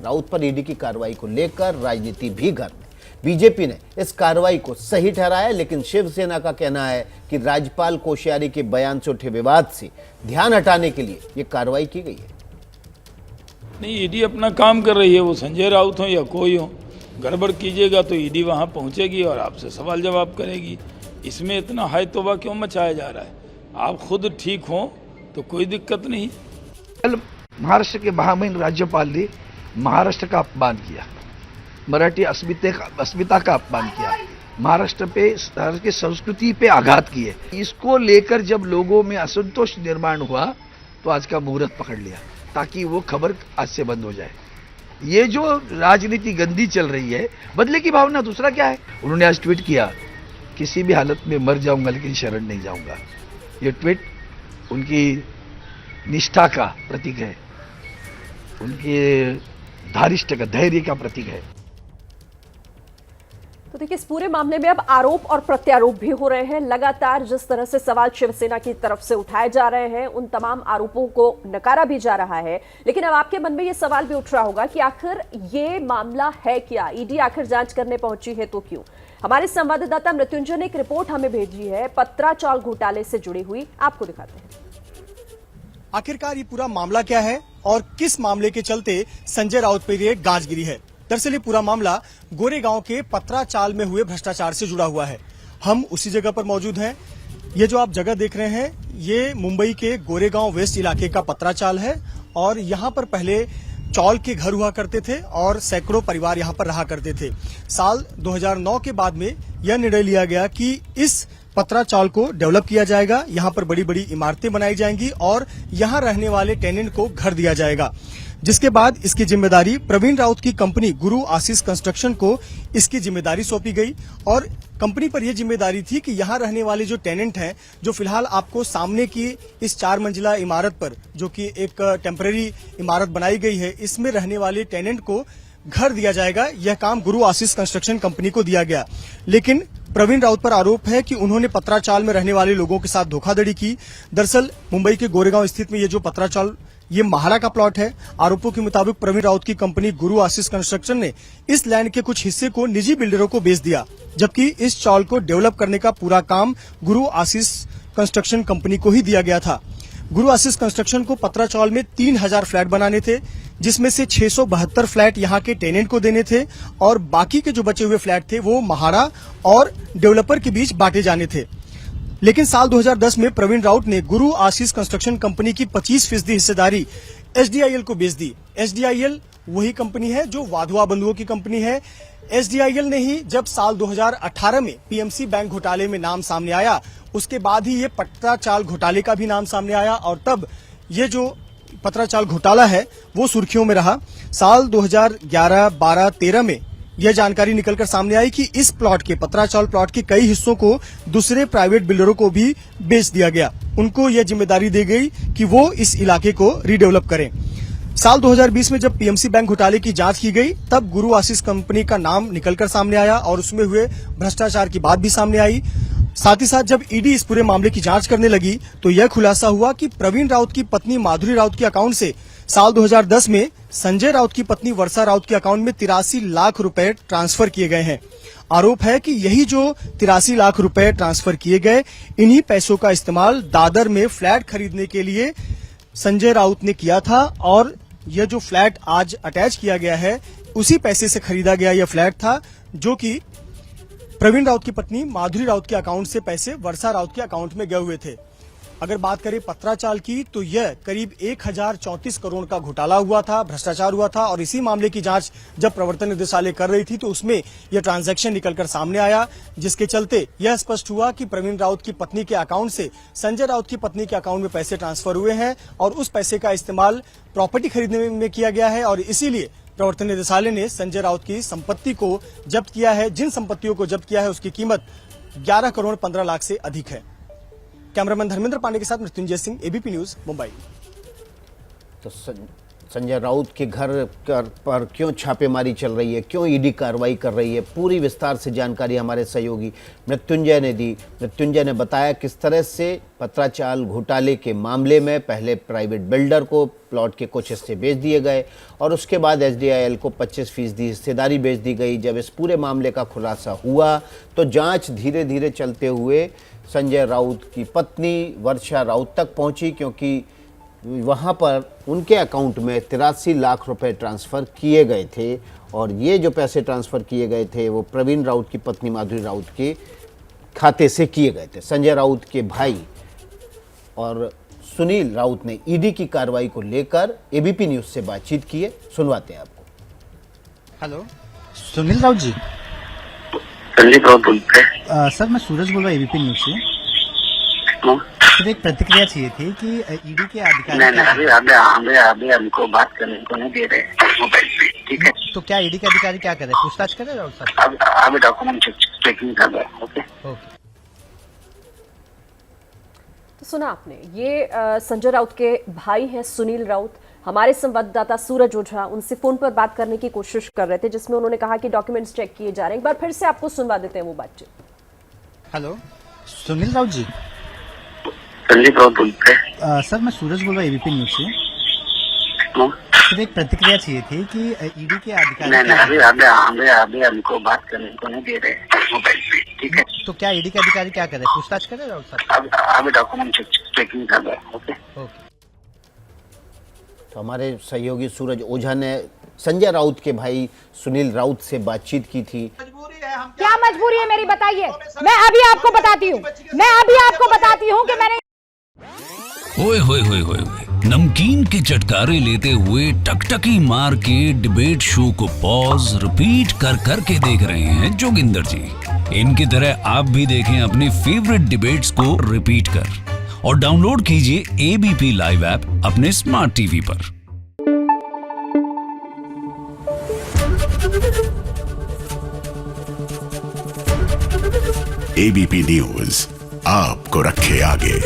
राउत पर ईडी की कार्रवाई को लेकर राजनीति भी गर्म है। बीजेपी ने इस कार्रवाई को सही ठहराया, लेकिन शिवसेना का कहना है कि राज्यपाल कोश्यारी के बयान से उठे विवाद से ध्यान हटाने के लिए ये कार्रवाई की गई है। नहीं, ईडी अपना काम कर रही है, वो संजय राउत हो या कोई हो, गड़बड़ कीजिएगा तो ईडी वहां पहुंचेगी और आपसे सवाल जवाब करेगी। इसमें इतना हाय तौबा क्यों मचाया जा रहा है? आप खुद ठीक हो तो कोई दिक्कत नहीं। कल महाराष्ट्र के महामहिम राज्यपाल ने महाराष्ट्र का अपमान किया, मराठी अस्मिता का अपमान किया, महाराष्ट्र की संस्कृति पे आघात किए। इसको लेकर जब लोगों में असंतोष निर्माण हुआ तो आज का मुहूर्त पकड़ लिया ताकि वो खबर आज से बंद हो जाए। ये जो राजनीति गंदी चल रही है, बदले की भावना, दूसरा क्या है? उन्होंने आज ट्वीट किया, किसी भी हालत में मर जाऊंगा लेकिन शरण नहीं जाऊंगा। ये ट्वीट उनकी निष्ठा का प्रतीक है, उनके धारिष्ठ का, धैर्य का प्रतीक है। तो देखिए, इस पूरे मामले में अब आरोप और प्रत्यारोप भी हो रहे हैं। लगातार जिस तरह से सवाल शिवसेना की तरफ से उठाए जा रहे हैं, उन तमाम आरोपों को नकारा भी जा रहा है। लेकिन अब आपके मन में ये सवाल भी उठ रहा होगा कि आखिर ये मामला है क्या? ईडी आखिर जांच करने पहुंची है तो क्यों? हमारे संवाददाता मृत्युंजय ने एक रिपोर्ट हमें भेजी है पत्राचाल घोटाले से जुड़ी हुई, आपको दिखाते हैं। आखिरकार ये पूरा मामला क्या है और किस मामले के चलते संजय राउत पर ये गाज गिरी है? दरअसल ये पूरा मामला गोरेगांव के पत्राचाल में हुए भ्रष्टाचार से जुड़ा हुआ है। हम उसी जगह पर मौजूद हैं। ये जो आप जगह देख रहे हैं, ये मुंबई के गोरेगांव वेस्ट इलाके का पत्राचाल है और यहाँ पर पहले चौल के घर हुआ करते थे और सैकड़ों परिवार यहाँ पर रहा करते थे। साल 2009 के बाद में यह निर्णय लिया गया कि इस पत्राचाल को डेवलप किया जाएगा, यहाँ पर बड़ी बड़ी इमारतें बनाई जाएंगी और यहाँ रहने वाले टेनेंट को घर दिया जाएगा। जिसके बाद इसकी जिम्मेदारी प्रवीण राउत की कंपनी गुरु आशीष कंस्ट्रक्शन को इसकी जिम्मेदारी सौंपी गई और कंपनी पर यह जिम्मेदारी थी कि यहाँ रहने वाले जो टेनेंट हैं, जो फिलहाल आपको सामने की इस 4 मंजिला इमारत पर, जो कि एक टेम्पररी इमारत बनाई गई है, इसमें रहने वाले टेनेंट को घर दिया जाएगा। यह काम गुरु आशीष कंस्ट्रक्शन कंपनी को दिया गया। लेकिन प्रवीण राउत पर आरोप है कि उन्होंने पत्राचाल में रहने वाले लोगों के साथ धोखाधड़ी की। दरअसल मुंबई के गोरेगांव स्थित में ये जो पत्राचाल, ये महारा का प्लॉट है। आरोपों के मुताबिक प्रवीण राउत की कंपनी गुरु आशीष कंस्ट्रक्शन ने इस लैंड के कुछ हिस्से को निजी बिल्डरों को बेच दिया, जबकि इस चौल को डेवलप करने का पूरा काम गुरु आशीष कंस्ट्रक्शन कंपनी को ही दिया गया था। गुरु आशीष कंस्ट्रक्शन को पत्राचाल में 3000 फ्लैट बनाने थे, जिसमें से 672 फ्लैट यहाँ के टेनेंट को देने थे और बाकी के जो बचे हुए फ्लैट थे वो महारा और डेवलपर के बीच बांटे जाने थे। लेकिन साल 2010 में प्रवीण राउत ने गुरु आशीष कंस्ट्रक्शन कंपनी की 25% हिस्सेदारी एसडीआईएल को बेच दी। एसडीआईएल वही कंपनी है जो वाधवा बंधुओं की कंपनी है। एसडीआईएल ने ही जब साल 2018 में पीएमसी बैंक घोटाले में नाम सामने आया, उसके बाद ही ये पत्राचाल घोटाले का भी नाम सामने आया और तब ये जो पत्राचाल घोटाला है वो सुर्खियों में रहा। साल 2011, 12, 13 में यह जानकारी निकलकर सामने आई कि इस प्लॉट के, पत्राचाल प्लॉट के कई हिस्सों को दूसरे प्राइवेट बिल्डरों को भी बेच दिया गया। उनको यह जिम्मेदारी दी गई कि वो इस इलाके को रीडेवलप करें। साल 2020 में जब पीएमसी बैंक घोटाले की जांच की गई, तब गुरु आशीष कंपनी का नाम निकलकर सामने आया और उसमें हुए भ्रष्टाचार की बात भी सामने आई। साथ ही साथ जब ईडी इस पूरे मामले की जांच करने लगी तो यह खुलासा हुआ कि प्रवीण राउत की पत्नी माधुरी राउत के अकाउंट से साल 2010 में संजय राउत की पत्नी वर्षा राउत के अकाउंट में 83 लाख रुपए ट्रांसफर किए गए हैं। आरोप है कि यही जो 83 लाख रुपए ट्रांसफर किए गए, इन्हीं पैसों का इस्तेमाल दादर में फ्लैट खरीदने के लिए संजय राउत ने किया था और यह जो फ्लैट आज अटैच किया गया है, उसी पैसे से खरीदा गया यह फ्लैट था, जो कि प्रवीण राउत की पत्नी माधुरी राउत के अकाउंट से पैसे वर्षा राउत के अकाउंट में गए हुए थे। अगर बात करें पत्राचाल की, तो यह करीब 1034 करोड़ का घोटाला हुआ था, भ्रष्टाचार हुआ था और इसी मामले की जांच जब प्रवर्तन निदेशालय कर रही थी तो उसमें यह ट्रांजैक्शन निकलकर सामने आया, जिसके चलते यह स्पष्ट हुआ कि प्रवीण राउत की पत्नी के अकाउंट से संजय राउत की पत्नी के अकाउंट में पैसे ट्रांसफर हुए हैं और उस पैसे का इस्तेमाल प्रॉपर्टी खरीदने में किया गया है और इसीलिए प्रवर्तन निदेशालय ने संजय राउत की संपत्ति को जब्त किया है। जिन संपत्तियों को जब्त किया है उसकी कीमत 11 करोड़ 15 लाख से अधिक है। कैमरामैन धर्मेंद्र पांडे के साथ मृत्युंजय सिंह, एबीपी न्यूज, मुंबई। तो संजय राउत के घर पर क्यों छापेमारी चल रही है, क्यों ईडी कार्रवाई कर रही है, पूरी विस्तार से जानकारी हमारे सहयोगी मृत्युंजय ने दी। मृत्युंजय ने बताया किस तरह से पत्राचाल घोटाले के मामले में पहले प्राइवेट बिल्डर को प्लॉट के कुछ हिस्से बेच दिए गए और उसके बाद एसडीआईएल को 25% हिस्सेदारी बेच दी गई। जब इस पूरे मामले का खुलासा हुआ तो जांच धीरे धीरे चलते हुए संजय राउत की पत्नी वर्षा राउत तक पहुंची, क्योंकि वहां पर उनके अकाउंट में 83 लाख रुपए ट्रांसफ़र किए गए थे और ये जो पैसे ट्रांसफ़र किए गए थे वो प्रवीण राउत की पत्नी माधुरी राउत के खाते से किए गए थे। संजय राउत के भाई और सुनील राउत ने ईडी की कार्रवाई को लेकर एबीपी न्यूज़ से बातचीत की है, सुनवाते हैं आपको। हेलो, सुनील राउत जी। संजीव राउत बोलते हैं। सर, मैं सूरज बोल रहा हूँ एबीपी न्यूज से। सर, एक प्रतिक्रिया चाहिए थी कि ईडी के अधिकारी अभी हमको बात करने को नहीं दे रहे मोबाइल पे, ठीक है? तो क्या ईडी के अधिकारी क्या कर रहे हैं, पूछताछ कर रहे हैं राउत साहब? अभी डॉक्यूमेंट चेकिंग कर रहे हैं। ओके। तो सुना आपने, ये संजय राउत के भाई हैं सुनील राउत। हमारे संवाददाता सूरज ओझा उनसे फोन पर बात करने की कोशिश कर रहे थे, जिसमें उन्होंने कहा कि डॉक्यूमेंट्स चेक किए जा रहे हैं। एक बार फिर से आपको सुनवा देते हैं वो बातचीत। हेलो, सुनील राउत जी। संजीव राउत बोलते हैं। सर, मैं सूरज बोल रहा हूँ एबीपी न्यूज से। सर, एक प्रतिक्रिया चाहिए थी कि ईडी के अधिकारी अभी हमको बात करने को नहीं दे रहे मोबाइल पे, ठीक है? तो क्या ईडी के अधिकारी क्या कर रहे हैं, पूछताछ कर रहे हैं राउत साहब? अभी डॉक्यूमेंट चेकिंग कर रहे हैं। ओके। तो हमारे सहयोगी सूरज ओझा ने संजय राउत के भाई सुनील राउत से बातचीत की थी। क्या मजबूरी है मेरी, बताइए। मैं अभी आपको बताती हूँ कि मैंने ओए होए होए होए होए, नमकीन के चटकारे लेते हुए टकटकी मार के डिबेट शो को पॉज रिपीट कर कर के देख रहे हैं जोगिंदर जी। इनकी तरह आप भी देखें अपनी फेवरेट डिबेट्स को रिपीट कर और डाउनलोड कीजिए एबीपी लाइव ऐप अपने स्मार्ट टीवी पर। एबीपी न्यूज आपको रखे आगे।